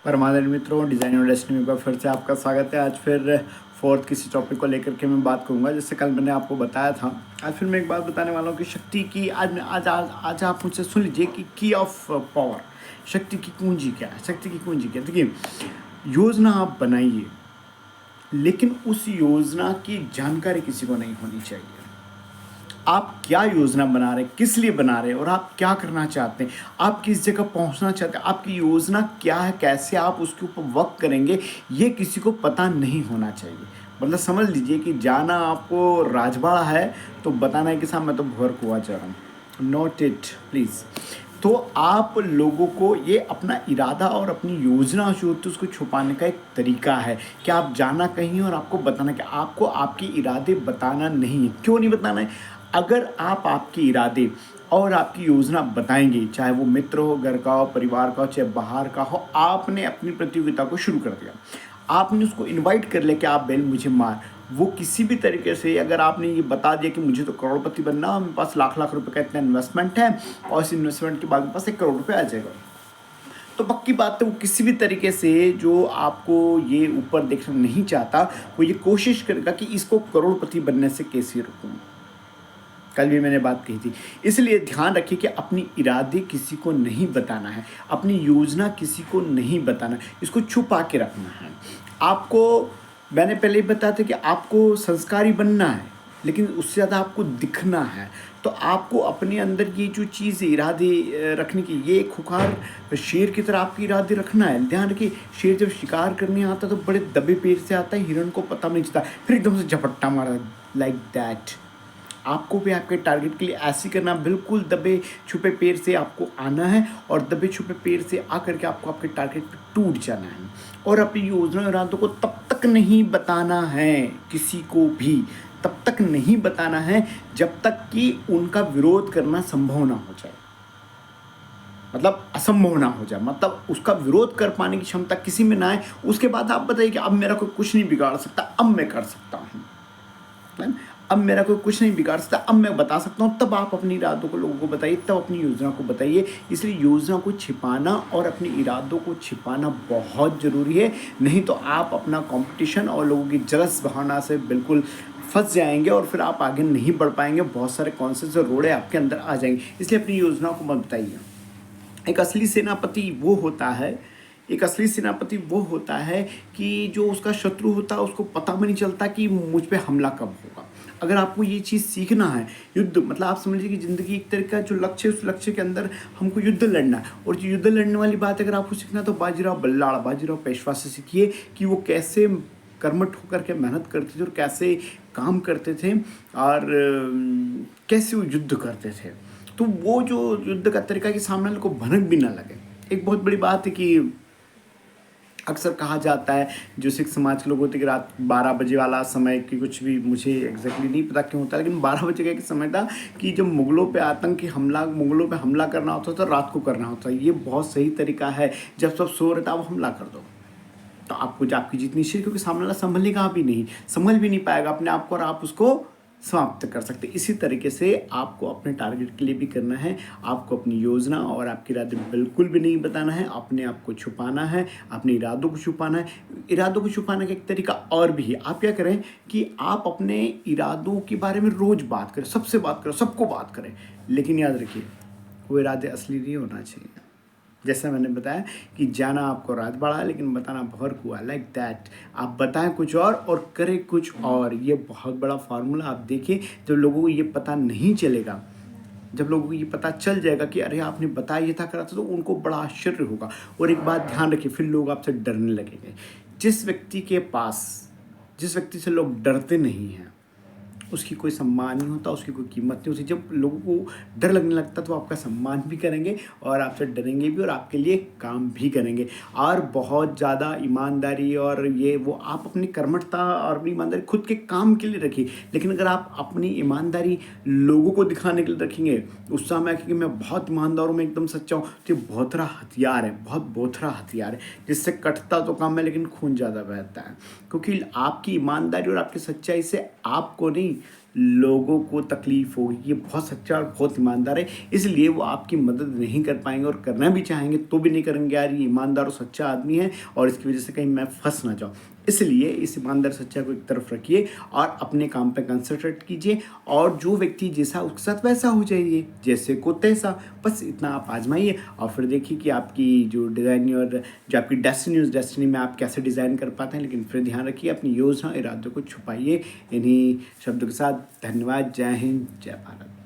Permanent मित्रों, design और destiny में फिर से आपका स्वागत है। आज फिर फोर्थ किसी टॉपिक को लेकर के मैं बात करूंगा। जैसे कल मैंने आपको बताया था, आज फिर मैं एक बात बताने वाला हूँ कि शक्ति की आज आप मुझसे सुन लीजिए कि की ऑफ पावर, शक्ति की कुंजी क्या है। शक्ति की कुंजी क्या है? देखिए, योजना आप बनाइए, लेकिन उस योजना की जानकारी किसी को नहीं होनी चाहिए। आप क्या योजना बना रहे हैं, किस लिए बना रहे हैं और आप क्या करना चाहते हैं, आप किस जगह पहुंचना चाहते हैं, आपकी योजना क्या है, कैसे आप उसके ऊपर वर्क करेंगे, ये किसी को पता नहीं होना चाहिए। मतलब समझ लीजिए कि जाना आपको राजबाड़ा है तो बताना है कि साहब मैं तो भोर कुआ जा रहा हूँ। Note it please. तो आप लोगों को ये अपना इरादा और अपनी योजना जो होती है उसको छुपाने का एक तरीका है कि आप जाना कहीं और आपको बताना कि आपको आपके इरादे बताना नहीं है। क्यों नहीं बताना है? अगर आप आपके इरादे और आपकी योजना बताएंगे, चाहे वो मित्र हो, घर का हो, परिवार का हो, चाहे बाहर का हो, आपने अपनी प्रतियोगिता को शुरू कर दिया, आपने उसको इनवाइट कर लिया कि आप बेल मुझे मार, वो किसी भी तरीके से अगर आपने ये बता दिया कि मुझे तो करोड़पति बनना, मेरे पास लाख लाख रुपए का इतना इन्वेस्टमेंट है और इस इन्वेस्टमेंट के बाद मेरे पास 1 करोड़ रुपये आ जाएगा, तो पक्की बात है वो किसी भी तरीके से जो आपको ये ऊपर देखना नहीं चाहता, वो ये कोशिश करेगा कि इसको करोड़पति बनने से कैसे रोकूं। कल भी मैंने बात कही थी। इसलिए ध्यान रखिए कि अपनी इरादे किसी को नहीं बताना है, अपनी योजना किसी को नहीं बताना है, इसको छुपा के रखना है। आपको मैंने पहले ही बताया था कि आपको संस्कारी बनना है, लेकिन उससे ज़्यादा आपको दिखना है। तो आपको अपने अंदर ये जो चीज़ इरादे रखने की, ये खुखार शेर की तरह आपके इरादे रखना है। ध्यान रखिए, शेर जब शिकार करने आता है तो बड़े दबे पैर से आता है, हिरण को पता नहीं चलता, फिर एकदम से झपट्टा मारा, लाइक दैट। आपको भी आपके टारगेट के लिए ऐसे करना, बिल्कुल दबे छुपे पैर से आपको आना है और दबे छुपे पैर से आकर के आपको आपके टारगेट पे टूट जाना है। और अपनी योजना और इरादों को तब तक नहीं बताना है किसी को भी, तब तक नहीं बताना है जब तक कि उनका विरोध करना संभव ना हो जाए, मतलब असंभव ना हो जाए, मतलब उसका विरोध कर पाने की क्षमता किसी में ना आए। उसके बाद आप बताइए कि अब मेरा कोई कुछ नहीं बिगाड़ सकता, अब मैं कर सकता हूँ, अब मेरा कोई कुछ नहीं बिगाड़ सकता, अब मैं बता सकता हूँ। तब आप अपनी इरादों को लोगों को बताइए, तब अपनी योजना को बताइए। इसलिए योजना को छिपाना और अपनी इरादों को छिपाना बहुत ज़रूरी है, नहीं तो आप अपना कंपटीशन और लोगों की जलस भावना से बिल्कुल फंस जाएंगे और फिर आप आगे नहीं बढ़ पाएंगे। बहुत सारे कॉन्सेप्ट और रोड़े आपके अंदर आ जाएंगे। इसलिए अपनी योजना को मत बताइए। एक असली सेनापति वो होता है, एक असली सेनापति वो होता है कि जो उसका शत्रु होता है उसको पता भी नहीं चलता कि मुझ पे हमला कब होगा। अगर आपको ये चीज़ सीखना है, युद्ध मतलब आप समझ लीजिए कि ज़िंदगी एक तरह का जो लक्ष्य है, उस लक्ष्य के अंदर हमको युद्ध लड़ना है। और जो युद्ध लड़ने वाली बात अगर आपको सीखना है तो बाजीराव बल्लाड़, बाजीराव पेशवा से सीखिए कि वो कैसे कर्मठ होकर के मेहनत करते थे और कैसे काम करते थे और कैसे वो युद्ध करते थे। तो वो जो युद्ध का तरीका कि सामने वाले को भनक भी ना लगे। एक बहुत बड़ी बात है कि अक्सर कहा जाता है, जो सिख समाज के लोग होते हैं, कि रात 12 बजे वाला समय की कुछ भी मुझे एग्जैक्टली नहीं पता क्यों होता है, लेकिन 12 बजे का एक समय था कि जब मुगलों पे आतंकी हमला, मुगलों पे हमला करना होता तो रात को करना होता है। ये बहुत सही तरीका है, जब सब सो रहे थे आप हमला कर दो तो आपको आपकी जितनी शीर, क्योंकि सामने वाला संभलेगा भी नहीं, संभल भी नहीं पाएगा अपने आप को और आप उसको समाप्त कर सकते। इसी तरीके से आपको अपने टारगेट के लिए भी करना है। आपको अपनी योजना और आपके इरादे बिल्कुल भी नहीं बताना है, अपने आप को छुपाना है, अपने इरादों को छुपाना है। इरादों को छुपाने का एक तरीका और भी है। आप क्या करें कि आप अपने इरादों के बारे में रोज़ बात करें, सबसे बात करें, सबको बात करें, लेकिन याद रखिए वो इरादे असली नहीं होना चाहिए। जैसा मैंने बताया कि जाना आपको राजबाड़ा है, लेकिन बताना भौर कुआं, लाइक दैट। आप बताएं कुछ और करें कुछ और। ये बहुत बड़ा फार्मूला आप देखिए। जब लोगों को ये पता नहीं चलेगा, जब लोगों को ये पता चल जाएगा कि अरे आपने बताया ये था, करा था, तो उनको बड़ा आश्चर्य होगा। और एक बात ध्यान रखिए, फिर लोग आपसे डरने लगेंगे। जिस व्यक्ति से लोग डरते नहीं हैं उसकी कोई सम्मान नहीं होता, उसकी कोई कीमत नहीं होती। जब लोगों को डर लगने लगता तो आपका सम्मान भी करेंगे और आपसे डरेंगे भी और आपके लिए काम भी करेंगे। और बहुत ज़्यादा ईमानदारी और ये वो आप अपनी कर्मठता और अपनी ईमानदारी खुद के काम के लिए रखिए, लेकिन अगर आप अपनी ईमानदारी लोगों को दिखाने के लिए रखेंगे, उस समय कि मैं बहुत ईमानदार हूँ, मैं एकदम सच्चा हूँ, तो ये बोथरा हथियार है, बहुत बोथरा हथियार है, जिससे कटता तो कम है लेकिन खून ज़्यादा बहता है। क्योंकि आपकी ईमानदारी और आपकी सच्चाई से आपको नहीं, लोगों को तकलीफ़ होगी कि ये बहुत सच्चा और बहुत ईमानदार है, इसलिए वो आपकी मदद नहीं कर पाएँगे और करना भी चाहेंगे तो भी नहीं करेंगे, यार ये ईमानदार और सच्चा आदमी है और इसकी वजह से कहीं मैं फँस ना जाऊँ। इसलिए इस ईमानदार सच्चा को एक तरफ रखिए और अपने काम पे कंसंट्रेट कीजिए और जो व्यक्ति जैसा उसके साथ वैसा हो जाइए, जैसे को तैसा। बस इतना आप आजमाइए और फिर देखिए कि आपकी जो डिज़ाइन और जो आपकी डेस्टिनी उस डेस्टिनी में आप कैसे डिज़ाइन कर पाते हैं। लेकिन फिर ध्यान रखिए अपनी योजना इरादों को छुपाइए। इन्हीं शब्दों के साथ धन्यवाद। जय हिंद, जय भारत।